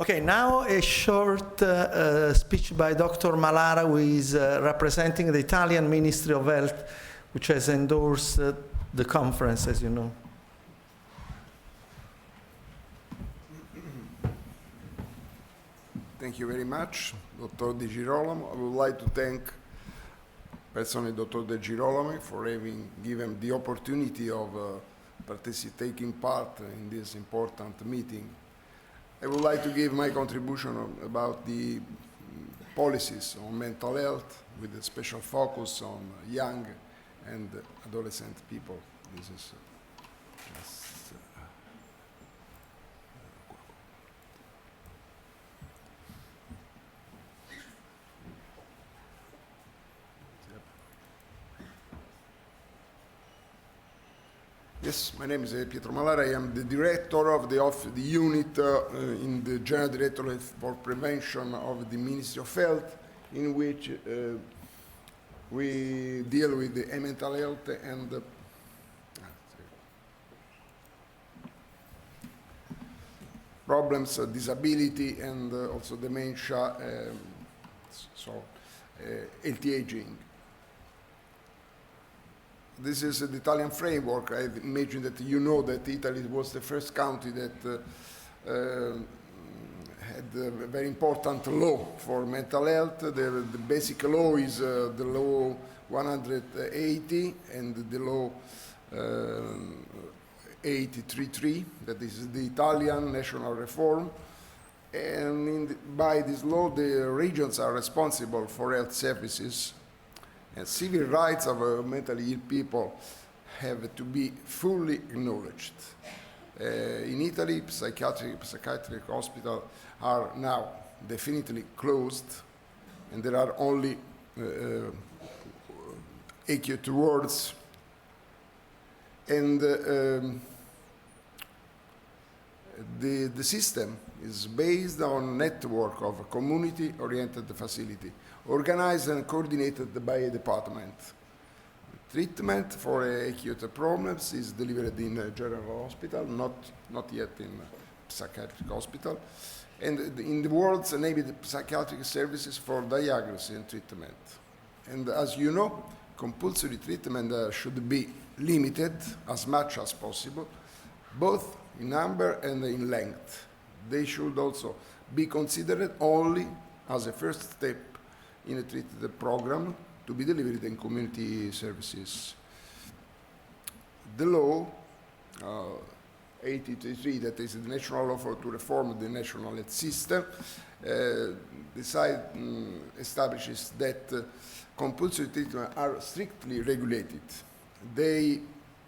Okay, now a short speech by Dr. Malara, who is representing the Italian Ministry of Health, which has endorsed the conference, as you know. Thank you very much, Dr. De Girolamo. I would like to thank personally Dr. De Girolamo for having given the opportunity of taking part in this important meeting. I would like to give my contribution about the policies on mental health with a special focus on young and adolescent people. This is just... Yes, my name is Pietro Malara. I am the director of the unit in the General Directorate for Prevention of the Ministry of Health, in which we deal with the mental health and problems, disability, and also dementia, healthy aging. This is the Italian framework. I imagine that you know that Italy was the first country that had a very important law for mental health. The basic law is the law 180 and the law 833, that is the Italian national reform. And by this law, the regions are responsible for health services. And civil rights of mentally ill people have to be fully acknowledged. In Italy, psychiatric hospitals are now definitely closed, and there are only acute wards. And the system is based on a network of community-oriented facility, organized and coordinated by a department. Treatment for acute problems is delivered in a general hospital, not yet in a psychiatric hospital, and in the wards enabled psychiatric services for diagnosis and treatment. And as you know, compulsory treatment should be limited as much as possible, both in number and in length. They should also be considered only as a first step in a treated program to be delivered in community services. The law 883, that is the national law to reform the national health system, establishes that compulsory treatment are strictly regulated. They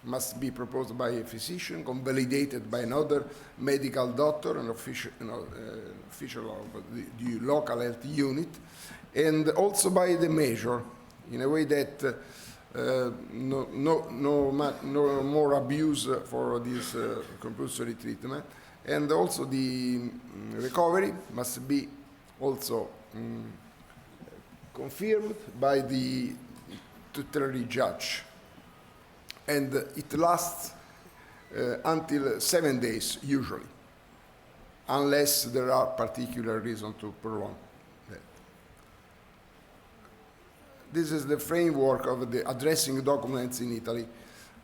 must be proposed by a physician, validated by another medical doctor, an official of the local health unit, and also by the measure, in a way that no more abuse for this compulsory treatment, and also the recovery must be also confirmed by the tutelary judge, and it lasts until 7 days usually, unless there are particular reasons to prolong. This is the framework of the addressing documents in Italy.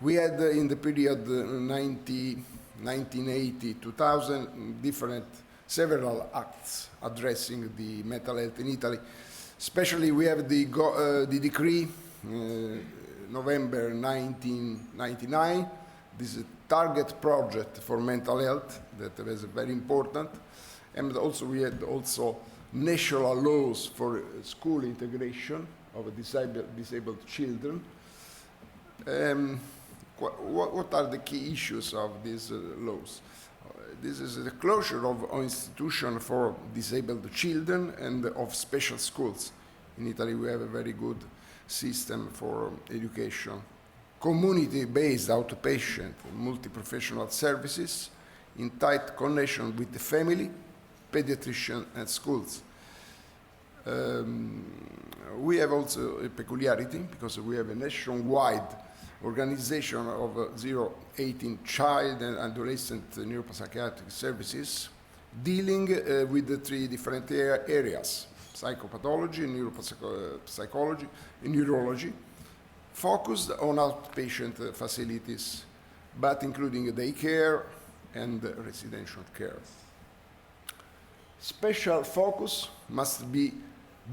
We had in the period 1980-2000 several acts addressing the mental health in Italy. Especially we have the decree November 1999. This is a target project for mental health that was very important. And also we had also national laws for school integration of disabled children. What are the key issues of these laws? This is the closure of institutions for disabled children and of special schools. In Italy, we have a very good system for education. Community-based outpatient multi-professional services in tight connection with the family, pediatrician, and schools. We have also a peculiarity because we have a nationwide organization of 0-18 child and adolescent neuropsychiatric services dealing with the three different areas: psychopathology, neuropsychology, and neurology, focused on outpatient facilities, but including daycare and residential care. Special focus must be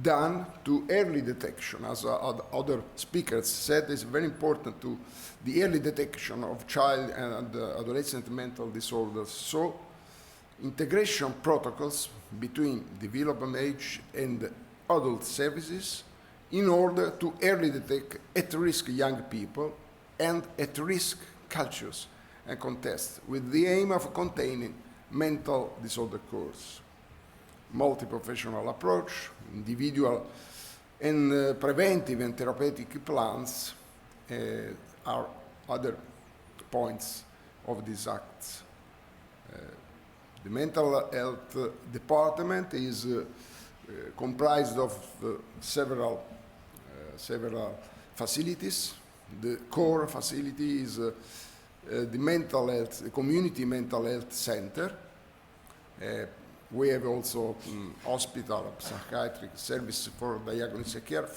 done to early detection. As other speakers said, it's very important to the early detection of child and adolescent mental disorders. So integration protocols between development age and adult services in order to early detect at-risk young people and at-risk cultures and contexts with the aim of containing mental disorder course. Multi-professional approach, individual and preventive and therapeutic plans are other points of these acts. The mental health department is comprised of several facilities. The core facility is the mental health, the community mental health center. We have also hospital, psychiatric service for diagnostic care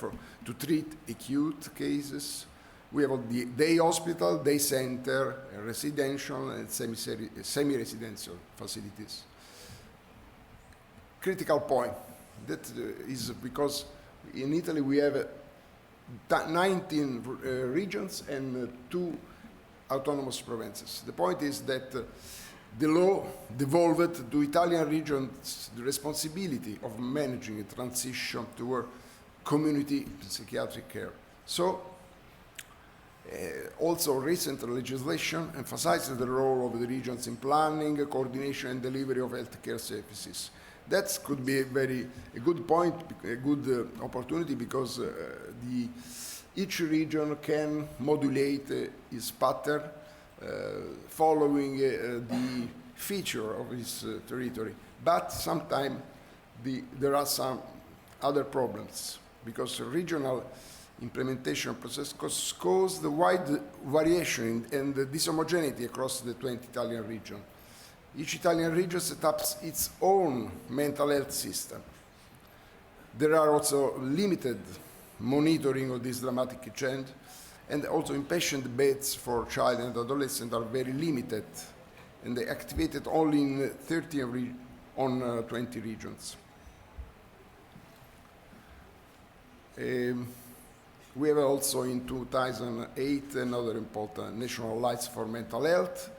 to treat acute cases. We have the day hospital, day center, residential and semi-residential facilities. Critical point, that is because in Italy we have 19 regions and 2 autonomous provinces. The point is that the law devolved to Italian regions the responsibility of managing a transition toward community psychiatric care. So, also recent legislation emphasizes the role of the regions in planning, coordination and delivery of healthcare services. That could be a good point, a good opportunity, because each region can modulate its pattern following the feature of its territory. But sometimes there are some other problems, because regional implementation process cause the wide variation and the dishomogeneity across the 20 Italian regions. Each Italian region sets up its own mental health system. There are also limited monitoring of this dramatic change, and also inpatient beds for child and adolescent are very limited, and they activated only in 20 regions. We have also in 2008 another important national lights for mental health.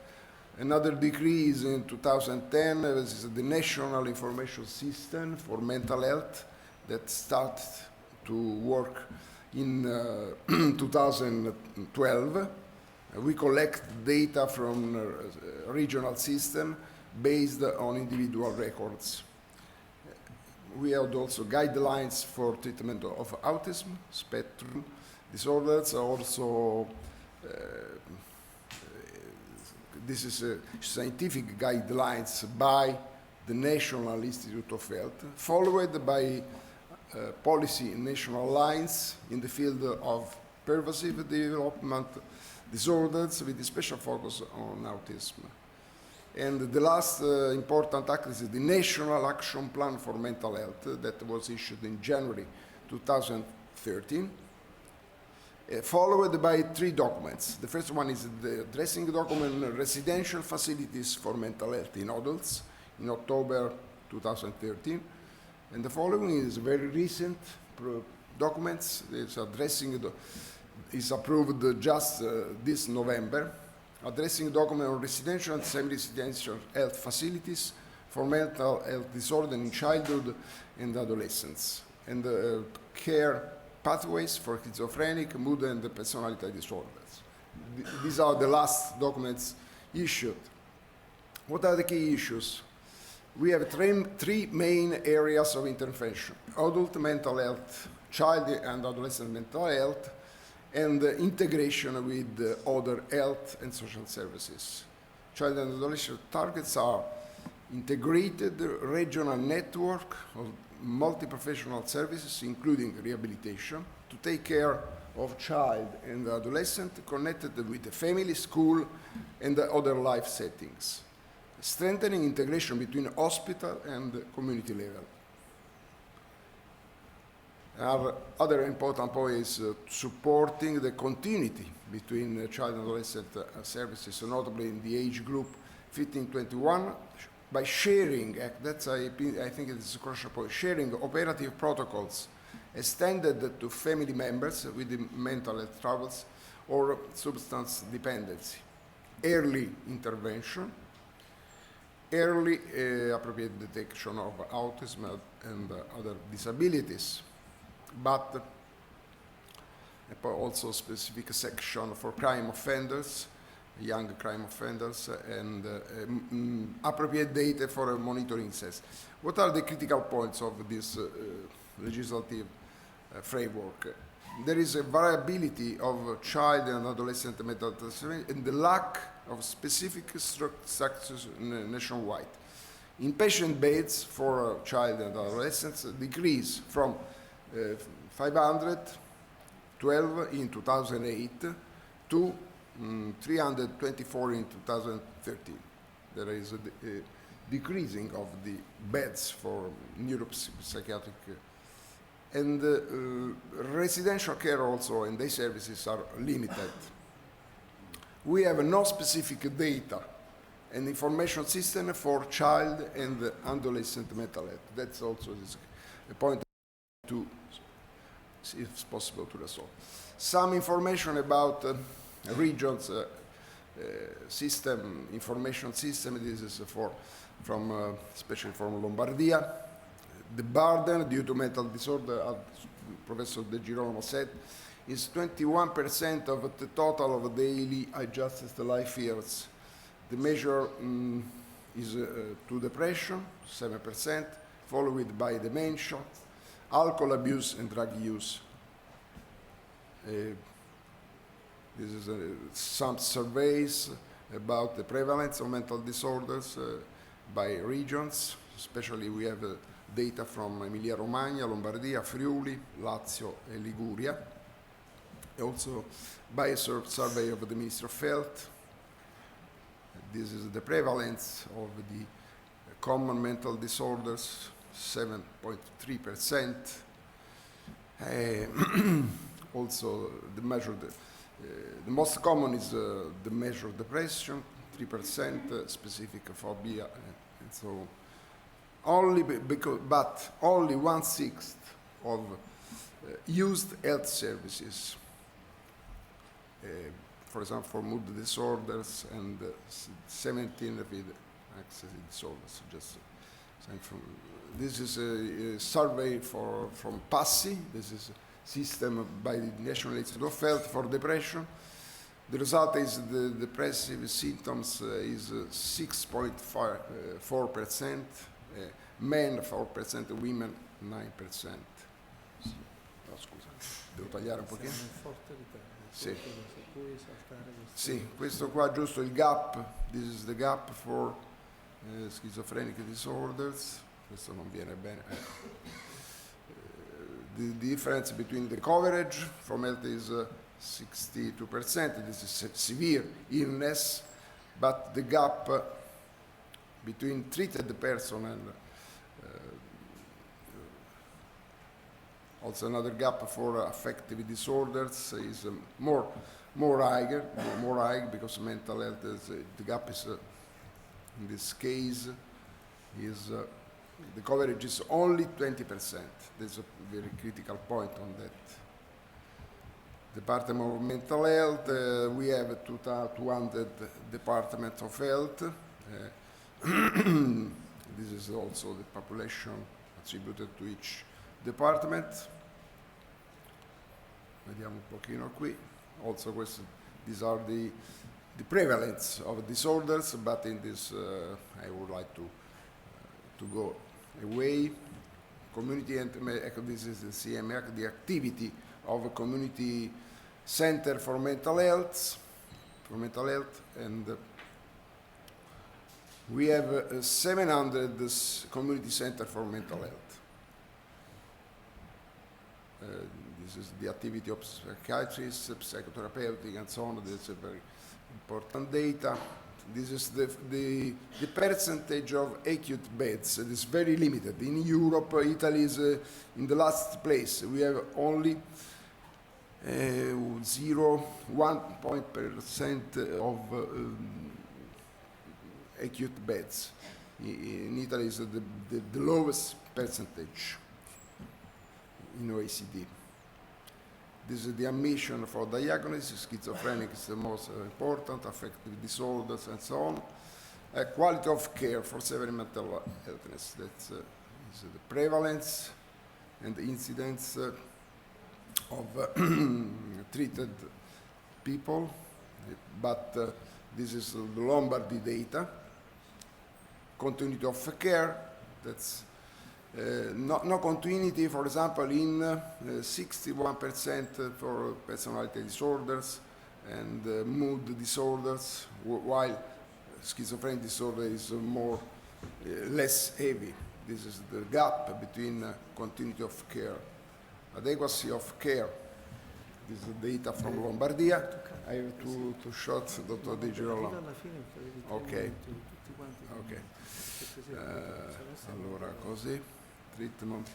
Another decree is in 2010, this is the National Information System for Mental Health that started to work in 2012. We collect data from regional system based on individual records. We have also guidelines for treatment of autism, spectrum disorders. Also, this is scientific guidelines by the National Institute of Health, followed by policy national lines in the field of pervasive development disorders with a special focus on autism. And the last important act is the National Action Plan for Mental Health that was issued in January 2013, followed by 3 documents. The first one is the addressing document, Residential Facilities for Mental Health in Adults, in October 2013. And the following is very recent documents. It's is approved just this November. Addressing document on residential and semi-residential health facilities for mental health disorder in childhood and adolescence, and care pathways for schizophrenic, mood and personality disorders. These are the last documents issued. What are the key issues? We have 3 main areas of intervention: adult mental health, child and adolescent mental health, and integration with other health and social services. Child and adolescent targets are integrated regional network of multi-professional services, including rehabilitation, to take care of child and adolescent connected with the family, school, and the other life settings. strengthening integration between hospital and community level. Our other important point is supporting the continuity between child and adolescent services, notably in the age group 15-21, by sharing, that's I think it is a crucial point, sharing operative protocols extended to family members with the mental health troubles or substance dependency, early intervention, early appropriate detection of autism and other disabilities, but also specific section for crime offenders, young crime offenders, and appropriate data for monitoring cells. What are the critical points of this legislative framework? There is a variability of child and adolescent mental health and the lack of specific structures nationwide. Inpatient beds for child and adolescents decrease from 512 in 2008 to 324 in 2013. There is a decreasing of the beds for neuropsychiatric and residential care also and day services are limited. We have no specific data and information system for child and adolescent mental health. That's also a point to see if it's possible to resolve. Some information about regions system, information system. This is from especially from Lombardia. The burden due to mental disorder, as Professor De Girolamo said, is 21% of the total of daily adjusted life years. The measure is to depression, 7%, followed by dementia, alcohol abuse and drug use. This is some surveys about the prevalence of mental disorders by regions, especially we have data from Emilia-Romagna, Lombardia, Friuli, Lazio and Liguria. Also by a survey of the Ministry of Health. This is the prevalence of the common mental disorders, 7.3%. Also the measure, the most common is the measure of depression, 3%, specific phobia, and so only but only 1/6 of used health services, for example, for mood disorders, and 17 with anxiety disorders. Just from, this is a survey from PASSI. This is a system by the National Institute of Health for depression. The result is the depressive symptoms is 6.4%, men 4%, women 9%. No, scusa, devo tagliare un pochino? Sì. Sì, questo qua giusto il gap, this is the gap for schizophrenic disorders, questo non viene bene. The difference between the coverage from health is 62%, this is severe illness, but the gap between treated person and also another gap for affective disorders is more high because mental health is the gap is in this case is the coverage is only 20%. There's a very critical point on that. Department of Mental Health, we have 200 Departments of Health. This is also the population attributed to each department. Vediamo un pochino qui. Also, these are the prevalence of disorders, but in this I would like to go away. Community and this is the CMR, the activity of a community center for mental health, and we have 700 community center for mental health. This is the activity of psychiatrists, psychotherapeutic, and so on. This is a very important data. This is the percentage of acute beds. It is very limited. In Europe, Italy is in the last place. We have only 0.1% of acute beds. In Italy is the lowest percentage in OECD. This is the admission for diagnosis. Schizophrenic is the most important, affective disorders, and so on. Quality of care for severe mental illness. That's is the prevalence and the incidence of treated people. But this is the Lombardy data. Continuity of care. That's no continuity, for example, in 61% for personality disorders and mood disorders, while schizophrenic disorder is less heavy. This is the gap between continuity of care, adequacy of care. This is the data from Lombardia. I have two shots, Dr. Di Girolamo. Ok. Ok. Allora, così. Treatment.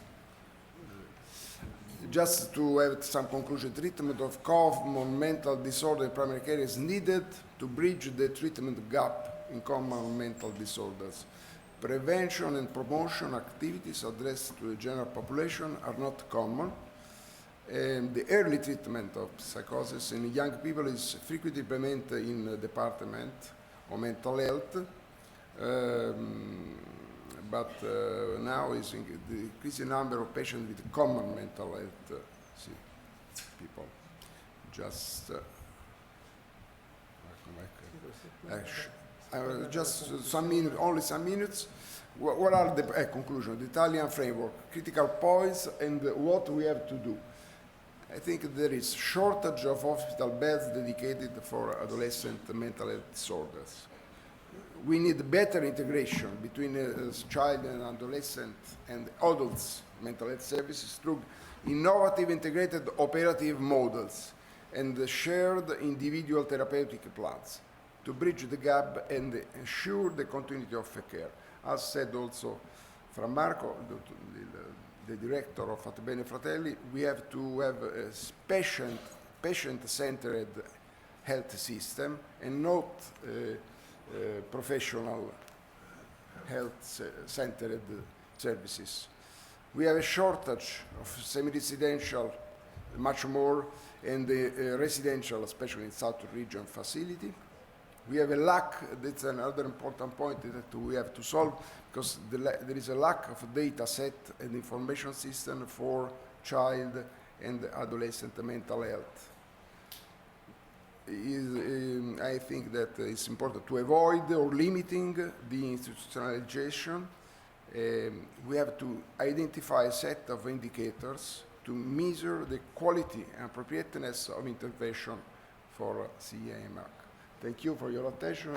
Just to have some conclusion, treatment of common mental disorder in primary care is needed to bridge the treatment gap in common mental disorders. Prevention and promotion activities addressed to the general population are not common. The early treatment of psychosis in young people is frequently implemented in the department of mental health. But now is the increasing number of patients with common mental health people. Just just some minutes, only some minutes. What are the conclusions? The Italian framework, critical points, and what we have to do. I think there is shortage of hospital beds dedicated for adolescent mental health disorders. We need better integration between child and adolescent and adults mental health services through innovative integrated operative models and shared individual therapeutic plans to bridge the gap and ensure the continuity of care. As said also from Marco, the director of Fattibene Fratelli, we have to have a patient-centered health system and not professional health-centered services. We have a shortage of semi-residential, much more, and residential, especially in South region facility. We have a lack, that's another important point that we have to solve, because there is a lack of data set and information system for child and adolescent mental health. I think that it's important to avoid or limiting the institutionalization. We have to identify a set of indicators to measure the quality and appropriateness of intervention for CEA and MAC. Thank you for your attention.